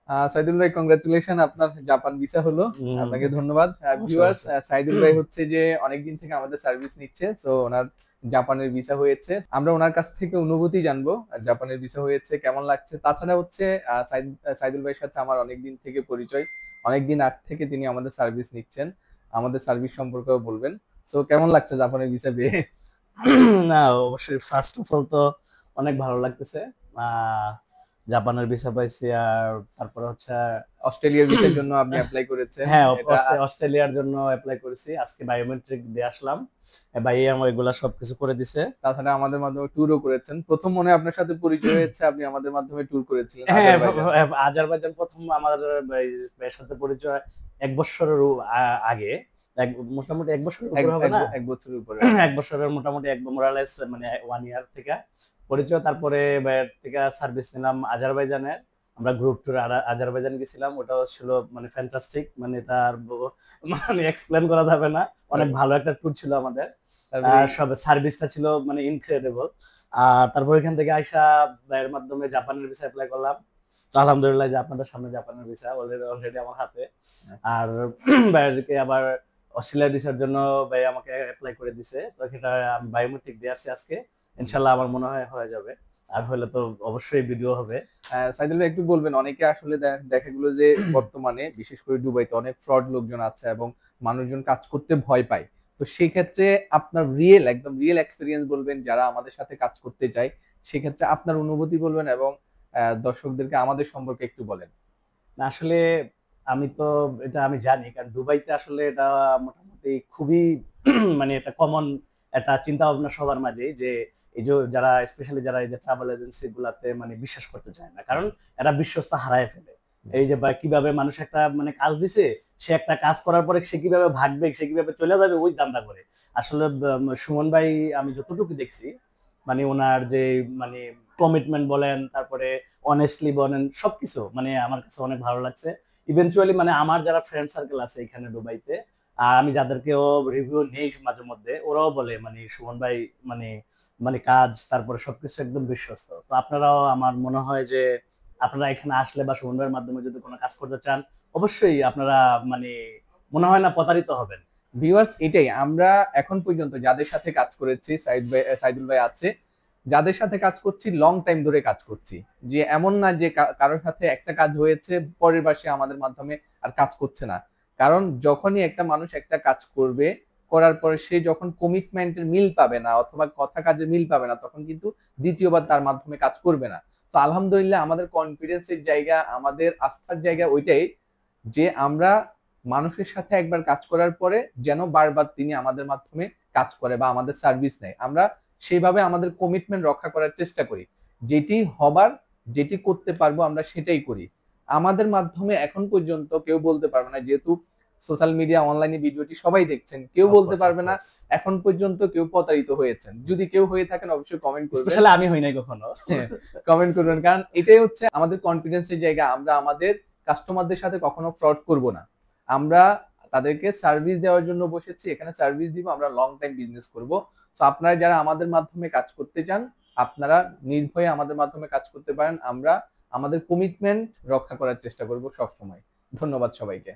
সাইদুল ভাই, কংগ্রাচুলেশন, আপনার Japan visa হলো। আপনাকে ধন্যবাদ। ভিউয়ার্স, সাইদুল ভাই হচ্ছে যে অনেকদিন থেকে আমাদের সার্ভিস নিচ্ছে, সো ওনার জাপানের ভিসা হয়েছে। আমরা ওনার কাছ থেকে অনুভূতি জানবো, জাপানের ভিসা হয়েছে কেমন লাগছে। তাছাড়া হচ্ছে সাইদুল ভাইয়ের সাথে আমার অনেকদিন থেকে পরিচয়, অনেকদিন আগ থেকে তিনি আমাদের সার্ভিস নিচ্ছেন, আমাদের সার্ভিস সম্পর্কেও বলবেন। সো কেমন লাগছে জাপানের ভিসা পেয়ে? না, অবশ্যই ফার্স্ট অফ অল তো অনেক ভালো লাগতেছে। জাপানের ভিসা পাইছি, আর তারপরে হচ্ছে অস্ট্রেলিয়ার ভিসার জন্য আপনি অ্যাপ্লাই করেছেন, হ্যাঁ, এটা অস্ট্রেলিয়ার জন্য অ্যাপ্লাই করেছি। আজকে বায়োমেট্রিক দিয়ে আসলাম, ভাই আমার এগুলা সবকিছু করে দিছে। তাছাড়া আমাদের মাধ্যমে ট্যুরও করেছেন। প্রথম মনে হয় আপনার সাথে পরিচয় হয়েছে, আপনি আমাদের মাধ্যমে ট্যুর করেছিলেন হ্যাঁ, আজারবাইজান। আজারবাইজান প্রথম আমার ভাইয়ের সাথে পরিচয় 1 বছরের আগে। মোটামুটি 1 বছরের উপর হবে না? এক বছরের উপরে। 1 বছরের মোটামুটি মোরালেস মানে 1 ইয়ার থেকে পরিচয়। তারপরে ভাইয়ের থেকে সার্ভিস নিলাম আজারবাইজানের। আমরা গ্রুপ ট্যুর আজারবাইজান গেছিলাম, ওটাও ছিল মানে ফ্যান্টাস্টিক, মানে এটা আর মানে এক্সপ্লেন করা যাবে না। অনেক ভালো একটা ট্যুর ছিল আমাদের। সব সার্ভিসটা ছিল মানে ইনক্রেডিবল। আর তারপর এখান থেকে আইসা ভাইয়ের মাধ্যমে জাপানের ভিসা অ্যাপ্লাই করলাম। তো আলহামদুলিল্লাহ যে আপনাদের সামনে জাপানের ভিসা অলরেডি আমার হাতে। আর ভাইয়াকে আবার অস্ট্রেলিয়ার ভিসার জন্য ভাই আমাকে অ্যাপ্লাই করে দিছে, তো সেটা আমি বায়োমেট্রিক দিয়ে আসছি আজকে। ইনশাল্লাহ আমার মনে হয় হয়ে যাবে, আর হলে তো অবশ্যই ভিডিও হবে। সাইদুল ভাই, একটু বলবেন, অনেকে আসলে দেখা গেলো যে বর্তমানে বিশেষ করে দুবাইতে অনেক ফ্রড লোকজন আছে এবং মানুষজন কাজ করতে ভয় পায়। তো সেই ক্ষেত্রে আপনার একদম রিয়েল এক্সপিরিয়েন্স বলবেন, যারা আমাদের সাথে কাজ করতে চায় সেক্ষেত্রে আপনার অনুভূতি বলবেন, এবং দর্শকদেরকে আমাদের সম্পর্কে একটু বলেন। না, আসলে আমি তো এটা আমি জানি, কারণ দুবাইতে আসলে এটা মোটামুটি খুবই মানে এটা কমন একটা চিন্তা ভাবনা সবার মাঝে, যে এই যে যারা স্পেশালি যারা এই যে ট্রাভেল এজেন্সি গুলাতে মানে বিশ্বাস করতে চায় না, কারণ এরা বিশ্বস্ত হারায় ফেলে। এই যে বা কিভাবে মানুষ একটা মানে কাজ দিছে, সে একটা কাজ করার পরে সে কিভাবে ভাগবে, সে কিভাবে চলে যাবে ওই দান্দা করে। আসলে সুমন ভাই আমি যতটুকু দেখছি, মানে ওনার যে মানে কমিটমেন্ট বলেন, তারপরে অনেস্টলি বলেন, সবকিছু মানে আমার কাছে অনেক ভালো লাগছে। ইভেনচুয়ালি মানে আমার যারা ফ্রেন্ড সার্কেল আছে এখানে দুবাইতে, আর আমি যাদেরকেও রিভিউ নেই মাঝে মধ্যে, ওরাও বলে মানে সুমন ভাই মানে মানে কাজ তারপরে সবকিছু একদম বিশ্বস্ত। তো আপনারাও আমার মনে হয় যে আপনারা এখানে আসলে বা সুমন ভাইয়ের মাধ্যমে যদি কোনো কাজ করতে চান, অবশ্যই আপনারা মানে মনে হয় না প্রতারিত হবেন। ভিউয়ার্স, এটাই আমরা এখন পর্যন্ত যাদের সাথে কাজ করেছি, সাইদুল ভাই আছে, যাদের সাথে কাজ করছি লং টাইম ধরে কাজ করছি। যে এমন না যে কারোর সাথে একটা কাজ হয়েছে পরের বার সে আমাদের মাধ্যমে আর কাজ করছে না। কারণ যখনই একটা মানুষ একটা কাজ করবে, করার পরে সে যখন কমিটমেন্টের মিল পাবে না অথবা কথা কাজে মিল পাবে না, তখন কিন্তু দ্বিতীয়বার তার মাধ্যমে কাজ করবে না। তো আলহামদুলিল্লাহ, আমাদের কনফিডেন্সের জায়গা, আমাদের আস্থার জায়গা ওইটাই, যে আমরা মানুষের সাথে একবার কাজ করার পরে যেন বারবার তিনি আমাদের মাধ্যমে কাজ করে বা আমাদের সার্ভিস নেয়। আমরা সেইভাবে আমাদের কমিটমেন্ট রক্ষা করার চেষ্টা করি। যেটি হবার, যেটি করতে পারবো আমরা সেটাই করি। আমাদের মাধ্যমে এখন পর্যন্ত কেউ বলতে পারবে না, যেহেতু সোশ্যাল মিডিয়া অনলাইনে ভিডিওটি সবাই দেখছেন, কেউ বলতে পারবে না এখন পর্যন্ত কেউ প্রতারিত হয়েছেন। যদি কেউ হয়ে থাকেন অবশ্যই কমেন্ট করবেন, স্পেশালি আমি হই নাই কখনো। কমেন্ট করবেন, কারণ এটাই হচ্ছে আমাদের কনফিডেন্সের জায়গা। আমরা আমাদের কাস্টমারদের সাথে কখনো ফ্রড করব না। আমরা তাদেরকে সার্ভিস দেওয়ার জন্য বসেছি, এখানে সার্ভিস দিব, আমরা লং টাইম বিজনেস করব। তো আপনারা যারা আমাদের মাধ্যমে কাজ করতে চান, আপনারা নির্ভয়ে আমাদের মাধ্যমে কাজ করতে পারেন। আমরা আমাদের কমিটমেন্ট রক্ষা করার চেষ্টা করব সব সময়। ধন্যবাদ সবাইকে।